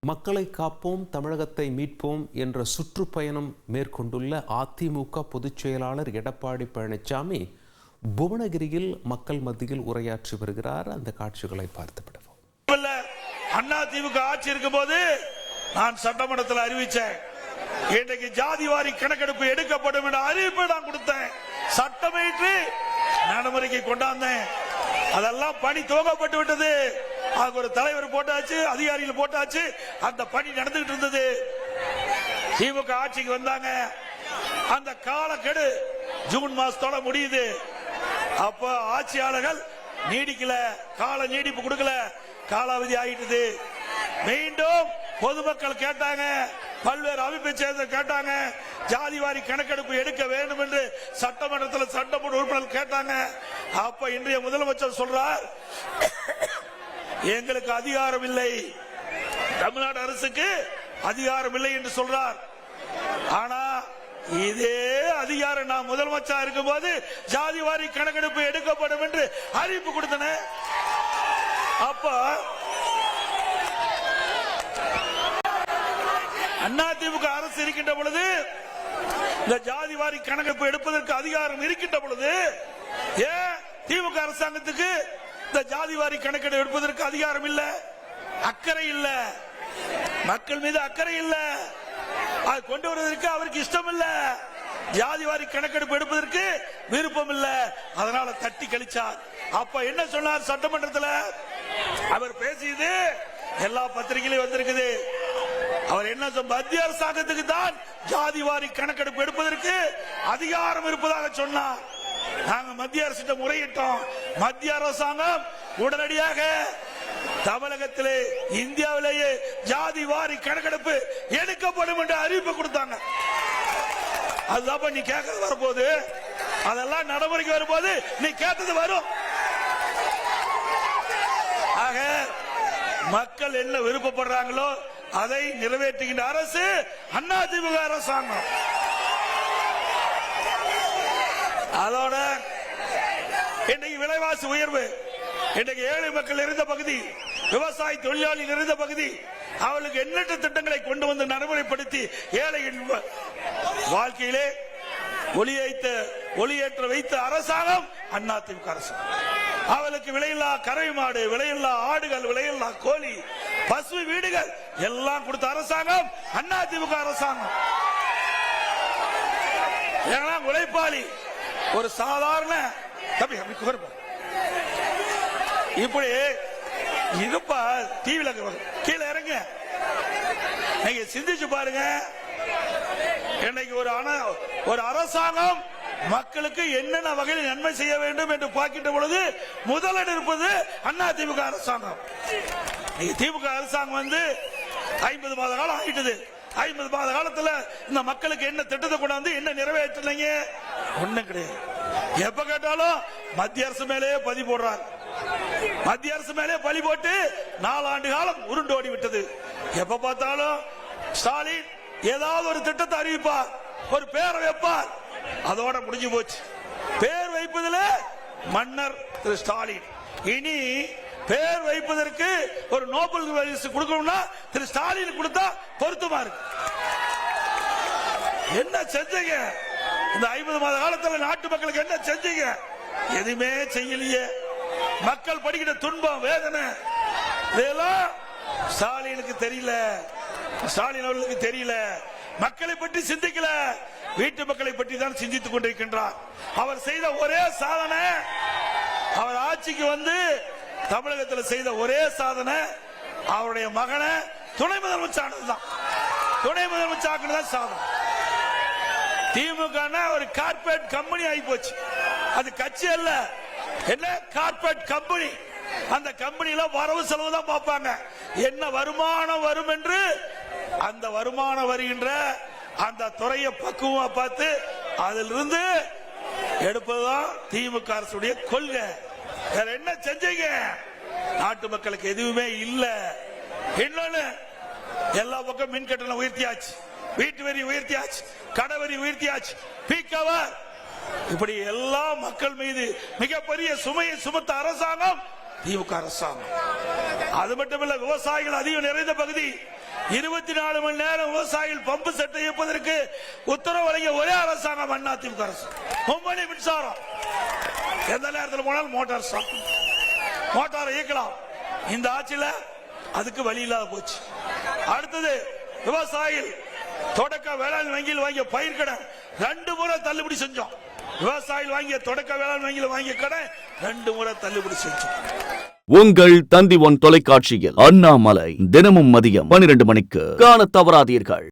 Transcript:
மக்களை காப்போம் தமிழகத்தை மீட்போம் என்ற சுற்றுப்பயணம் மேற்கொண்டுள்ள அதிமுக பொதுச் செயலாளர் எடப்பாடி பழனிசாமி புவனகிரியில் மக்கள் மத்தியில் உரையாற்றி வருகிறார். அந்த காட்சிகளை பார்த்து விடுவோம். அதிமுக ஆட்சி இருக்கும் போது நான் சட்டமன்றத்தில் அறிவிச்சேன், இன்றைக்கு ஜாதிவாரி கணக்கெடுப்பு எடுக்கப்படும் என்ற அறிவிப்பை நான் கொடுத்தேன். சட்டமேற்று நடைமுறைக்கு கொண்டாந்தேன். அதெல்லாம் பணி துவங்கப்பட்டு விட்டது. அதுக்கு ஒரு தலைவர் போட்டாச்சு, அதிகாரிகள் போட்டாச்சு. அந்த பணி நடந்துகிட்டு இருந்தது. திமுக ஆட்சிக்கு வந்தாங்க. அந்த காலக்கெடு ஜூன் மாசத்தோட முடியுது. அப்ப ஆட்சியாளர்கள் நீடிக்கல, கால நீடிப்பு கொடுக்கல, காலாவதி ஆயிட்டது. மீண்டும் பொதுமக்கள் கேட்டாங்க, பல்வேறு அமைப்பை சேர்ந்த கேட்டாங்க, ஜாதிவாரி கணக்கெடுப்பு எடுக்க வேண்டும் என்று சட்டமன்றத்தில் சட்டமன்ற உறுப்பினர்கள் கேட்டாங்க. அப்ப இன்றைய முதலமைச்சர் சொல்றார், எங்களுக்கு அதிகாரம் இல்லை, தமிழ்நாடு அரசுக்கு அதிகாரம் இல்லை என்று சொல்றார். ஆனா இதே அதிகாரம் நான் முதலமைச்சர் இருக்கும் போது ஜாதிவாரி கணக்கெடுப்பு எடுக்கப்படும் என்று அறிவிப்பு கொடுத்தன. அப்ப அதிமுக அரசு இருக்கின்ற பொழுது, இந்த ஜாதிவாரி கணக்கெடுப்பு எடுப்பதற்கு அதிகாரம் இருக்கின்ற பொழுது, ஏன் திமுக அரசாங்கத்துக்கு இந்த ஜாதிவாரி கணக்கெடுப்பு எடுப்பதற்கு அதிகாரம் இல்ல? அக்கறை இல்ல, மக்கள் மீது அக்கறை இல்ல, அது கொண்டு வருவதற்கு அவருக்கு இஷ்டம் இல்ல, ஜாதிவாரி கணக்கெடுப்பு எடுப்பதற்கு விருப்பம் இல்ல, அதனால தட்டி கழிச்சார். அப்ப என்ன சொன்னார் சட்டமன்றத்தில்? அவர் பேசியது எல்லா பத்திரிகையிலும் வந்திருக்குது. அவர் என்ன, மத்திய அரசாங்கத்துக்கு தான் ஜாதிவாரி கணக்கெடுப்பு எடுப்பதற்கு அதிகாரம் இருப்பதாக சொன்னார். நாங்க மத்திய அரசிடம் முறையிட்டோம். மத்திய அரசாங்கம் உடனடியாக தமிழகத்திலே, இந்தியாவிலேயே ஜாதிவாரி கணக்கெடுப்பு எடுக்கப்படும் என்று அறிவிப்பு கொடுத்தாங்க. அதுதான் நீ கேட்கறது வரும்போது, அதெல்லாம் நடைமுறைக்கு வரும்போது நீ கேட்டது வரும். ஆக மக்கள் என்ன விருப்பப்படுறாங்களோ அதை நிறைவேற்றுகின்ற அரசு அதிமுக அரசாங்கம். அதோட இன்றைக்கு விலைவாசி உயர்வு, இன்றைக்கு ஏழை மக்கள் நிறைந்த பகுதி, விவசாய தொழிலாளி நிறைந்த பகுதி, அவர்களுக்கு எண்ணற்ற திட்டங்களை கொண்டு வந்து நடைமுறைப்படுத்தி ஏழையின் வாழ்க்கையிலே ஒளியேற்ற வைத்த அரசாங்கம் அதிமுக அரசாங்கம். அவளுக்கு விலையில்லா கறவை மாடு, விலையில்லா ஆடுகள், விலையில்லா கோழி, பசு வீடுகள் எல்லாம் கொடுத்த அரசாங்கம் அதிமுக அரசாங்கம். ஏன்னா உழைப்பாளி ஒரு சாதாரண இப்படி இருப்பா, டிவில கீழே இறங்க, நீங்க சிந்திச்சு பாருங்க. இன்னைக்கு ஒரு அரசாங்கம் மக்களுக்கு என்னென்ன வகையில் நன்மை செய்ய வேண்டும் என்று பார்க்கின்ற பொழுது முதலிடம் இருப்பது அதிமுக அரசாங்கம். திமுக அரசாங்கம் 50 மாத காலம் ஆயிட்டது. 50 மாத காலத்துல இந்த மக்களுக்கு என்ன திட்டத்தை கொண்டாந்து என்ன நிறைவேற்றலைங்க? ஒண்ணும் கிடையாது. எப்ப கேட்டாலும் மத்திய அரசு மேலே பதி போடுறார். மத்திய அரசு மேலே பலி போட்டு 4 ஆண்டு காலம் உருண்டோடி விட்டது. எப்ப பார்த்தாலும் ஸ்டாலின் ஏதாவது ஒரு திட்டத்தை அறிவிப்பார், ஒரு பேரை வைப்பார், அதோட முடிஞ்சு போச்சு. பேர் வைப்பதில் மன்னர் திரு ஸ்டாலின். இனி பேர் வைப்பதற்கு ஒரு நோபல் பரிசு கொடுக்கணும்னா திரு ஸ்டாலின் கொடுத்தா பொருத்தமா இருக்கு. என்ன செஞ்சீங்க இந்த 50 மாத காலத்தில்? நாட்டு மக்களுக்கு என்ன செஞ்சீங்க? எதுவுமே செய்யலையே. மக்கள் படிக்கிற துன்பம், வேதனை இதெல்லாம் ஸ்டாலினுக்கு தெரியல, ஸ்டாலின் அவர்களுக்கு தெரியல. மக்களை பற்றி சிந்திக்கல, வீட்டு மக்களை பற்றி தான் சிந்தித்துக் கொண்டிருக்கின்றார். அவர் செய்த ஒரே சாதனை, அவர் ஆட்சிக்கு தமிழகத்தில் செய்த ஒரே சாதனை, அவருடைய மகனை துணை முதலமைச்சர் துணை முதலமைச்சர் சாதனை. திமுக ஒரு கார்பரேட் கம்பெனி ஆகி போச்சு. அது கட்சி அல்ல, என்ன கார்பரேட் கம்பெனி. அந்த கம்பெனியில வரவு செலவு தான் பார்ப்பாங்க, என்ன வருமானம் வரும் என்று. அந்த வருமானம் வருகின்ற அந்த துறையை பக்குவமா பார்த்து அதிலிருந்து எடுப்பதுதான் திமுக அரசுடைய கொள்கை. வேற என்ன செஞ்சீங்க? நாட்டு மக்களுக்கு எதுவுமே இல்ல. இன்னொன்னு, எல்லா பக்கம் மின் கட்டணம் உயர்த்தியாச்சு, வீட்டு வரி உயர்த்தியாச்சு, கடை வரி உயர்த்தியாச்சு, பீக்கவர், இப்படி எல்லா மக்கள் மீது மிகப்பெரிய சுமையை சுமத்த அரசாங்கம் திமுக அரசாங்கம். அது மட்டுமல்ல, விவசாயிகள் அதிகம் நிறைந்த பகுதி, 24 மணி நேரம் விவசாயிகள் பம்பு செட்டை இயப்பதற்கு உத்தரவு வழங்கிய ஒரே அரசாங்கம் அதிமுக அரசு. மும்மணி மின்சாரம், எந்த நேரத்தில் போனாலும் மோட்டாரை இயக்கலாம். இந்த ஆட்சியில அதுக்கு வழி இல்லாத போச்சு. அடுத்தது விவசாயிகள் தொடக்க வேளாண் வங்கியில் வாங்கிய பயிர்க்கடன் 2 முறை தள்ளுபடி செஞ்சோம். விவசாயிகள் வாங்கிய தொடக்க வேளாண் வங்கியில் வாங்கிய கடன் 2 முறை தள்ளுபடி செஞ்சோம். உங்கள் தந்தி ஒன் தொலைக்காட்சியில் அண்ணாமலை தினமும் மதியம் 12 மணிக்கு காணத் தவறாதீர்கள்.